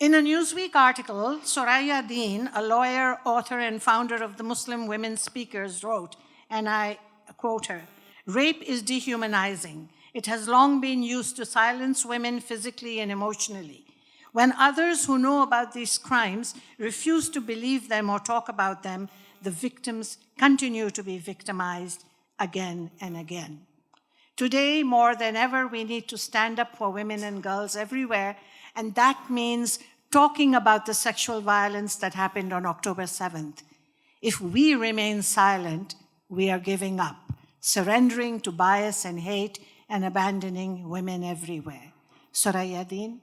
In a Newsweek article, Soraya Deen, a lawyer, author, and founder of the Muslim Women Speakers, wrote, and I quote her, "Rape is dehumanizing. It has long been used to silence women physically and emotionally. When others who know about these crimes refuse to believe them or talk about them, the victims continue to be victimized again and again. Today, more than ever, we need to stand up for women and girls everywhere, and that means talking about the sexual violence that happened on October 7th. If we remain silent, we are giving up, surrendering to bias and hate, and abandoning women everywhere." Soraya Deen.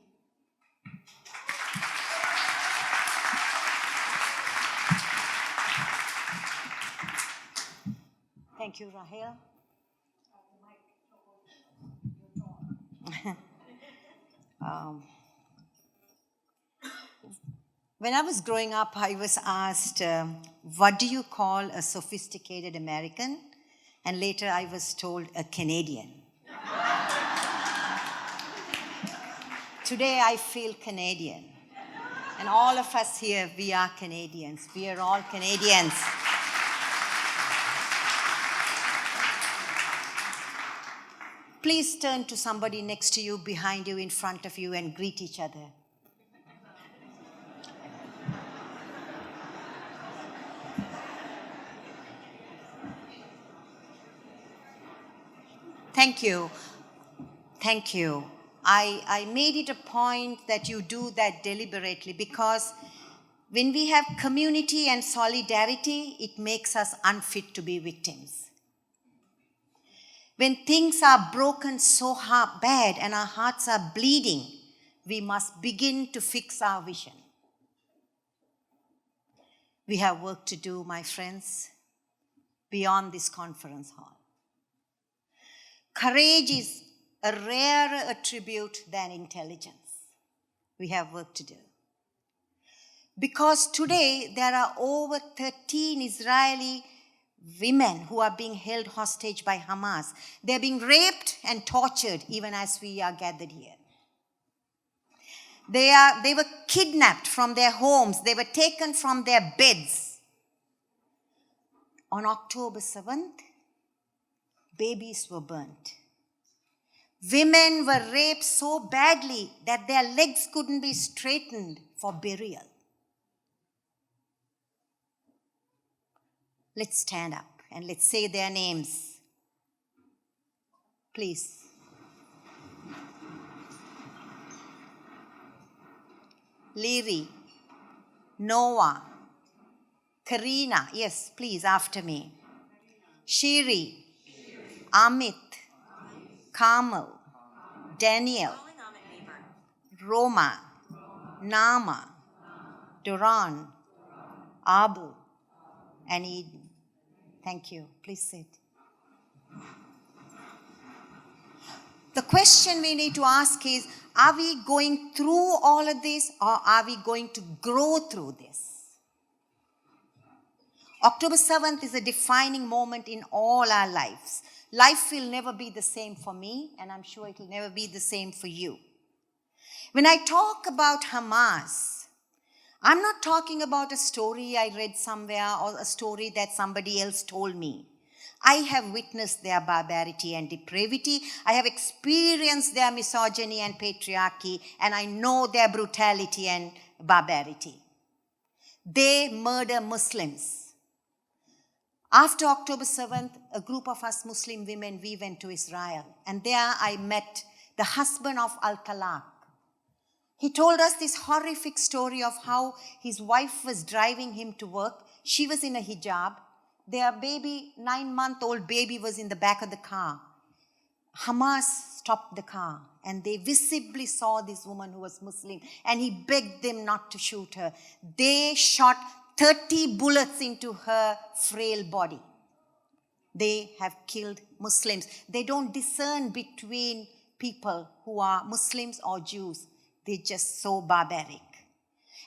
Thank you, Rahel. When I was growing up, I was asked, what do you call a sophisticated American? And later I was told a Canadian. Today I feel Canadian. And all of us here, we are Canadians. We are all Canadians. Please turn to somebody next to you, behind you, in front of you, and greet each other. Thank you. Thank you. I made it a point that you do that deliberately because when we have community and solidarity, it makes us unfit to be victims. When things are broken so bad and our hearts are bleeding, we must begin to fix our vision. We have work to do, my friends, beyond this conference hall. Courage is a rarer attribute than intelligence. We have work to do. Because today there are over 13 Israeli women who are being held hostage by Hamas. They're being raped and tortured even as we are gathered here. They were kidnapped from their homes. They were taken from their beds. On October 7th, babies were burnt. Women were raped so badly that their legs couldn't be straightened for burial. Let's stand up and let's say their names. Please. Leary, Noah, Karina, yes, please, after me. Shiri, Amit, Kamal, Daniel, Roma, Nama, Duran, Abu, and Eden. Thank you. Please sit. The question we need to ask is, are we going through all of this or are we going to grow through this? October 7th is a defining moment in all our lives. Life will never be the same for me, and I'm sure it will never be the same for you. When I talk about Hamas, I'm not talking about a story I read somewhere or a story that somebody else told me. I have witnessed their barbarity and depravity. I have experienced their misogyny and patriarchy, and I know their brutality and barbarity. They murder Muslims. After October 7th, a group of us Muslim women, we went to Israel. And there I met the husband of Al-Talaq. He told us this horrific story of how his wife was driving him to work. She was in a hijab. Their baby, 9-month-old baby, was in the back of the car. Hamas stopped the car and they visibly saw this woman who was Muslim and he begged them not to shoot her. They shot 30 bullets into her frail body. They have killed Muslims. They don't discern between people who are Muslims or Jews. They're just so barbaric.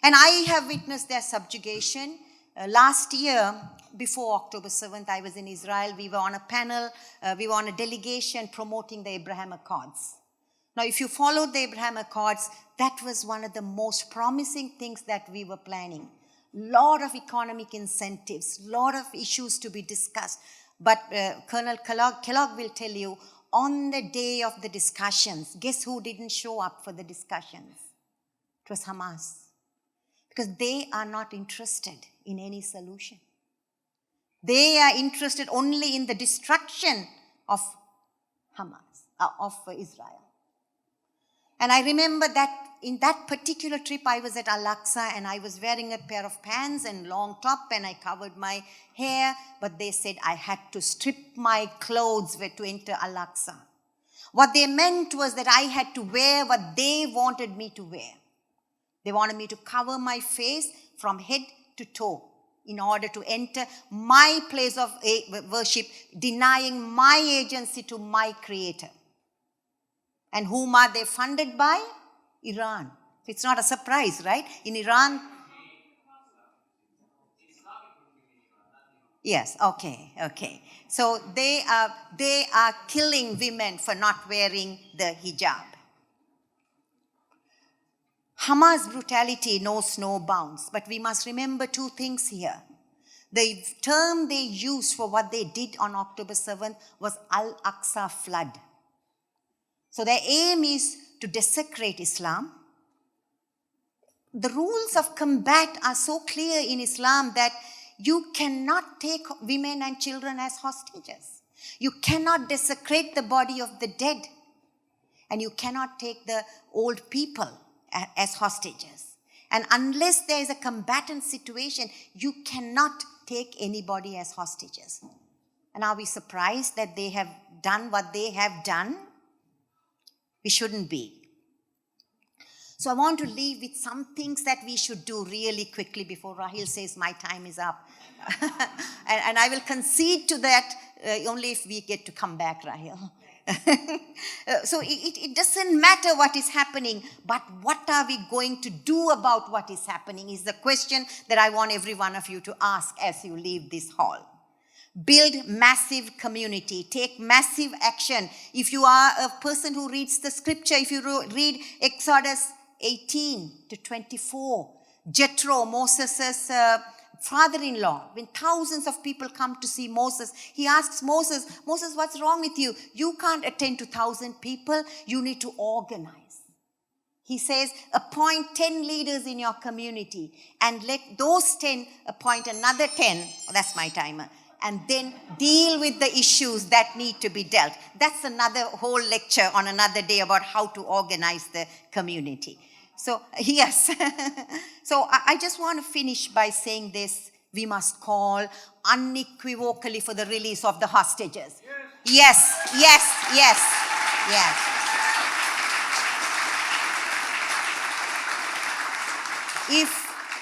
And I have witnessed their subjugation. Last year, before October 7th, I was in Israel. We were on a panel, we were on a delegation promoting the Abraham Accords. Now, if you followed the Abraham Accords, that was one of the most promising things that we were planning. Lot of economic incentives, lot of issues to be discussed. But Colonel Kellogg will tell you, on the day of the discussions, guess who didn't show up for the discussions? It was Hamas. Because they are not interested in any solution. They are interested only in the destruction of Hamas, of Israel. And I remember that in that particular trip, I was at Al-Aqsa and I was wearing a pair of pants and long top and I covered my hair, but they said I had to strip my clothes to enter Al-Aqsa. What they meant was that I had to wear what they wanted me to wear. They wanted me to cover my face from head to toe in order to enter my place of worship, denying my agency to my Creator. And whom are they funded by? Iran. It's not a surprise, right? In Iran. Yes, okay. So they are killing women for not wearing the hijab. Hamas brutality knows no bounds, but we must remember two things here. The term they used for what they did on October 7th was Al-Aqsa flood. So their aim is to desecrate Islam. The rules of combat are so clear in Islam that you cannot take women and children as hostages. You cannot desecrate the body of the dead. And you cannot take the old people as hostages. And unless there is a combatant situation, you cannot take anybody as hostages. And are we surprised that they have done what they have done? We shouldn't be. So I want to leave with some things that we should do really quickly before Rahil says my time is up. and I will concede to that only if we get to come back, Rahil. So it doesn't matter what is happening, but what are we going to do about what is happening is the question that I want every one of you to ask as you leave this hall. Build massive community. Take massive action. If you are a person who reads the scripture, if you read Exodus 18 to 24, Jethro, Moses' father-in-law, when thousands of people come to see Moses, he asks Moses, what's wrong with you? You can't attend to 1,000 people. You need to organize. He says, appoint 10 leaders in your community and let those 10 appoint another 10. Oh, that's my timer. And then deal with the issues that need to be dealt. That's another whole lecture on another day about how to organize the community. So, yes. So, I just want to finish by saying this. We must call unequivocally for the release of the hostages. Yes.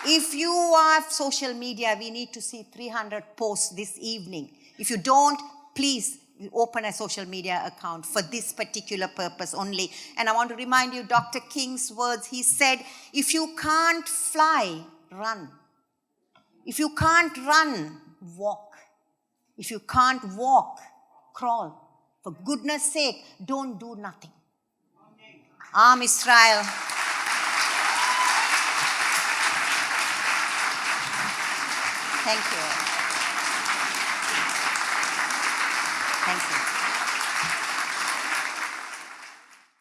If you are social media, we need to see 300 posts this evening. If you don't, please open a social media account for this particular purpose only. And I want to remind you Dr. King's words. He said, if you can't fly, run. If you can't run, walk. If you can't walk, crawl. For goodness sake, don't do nothing. Am Israel. Thank you. Thank you.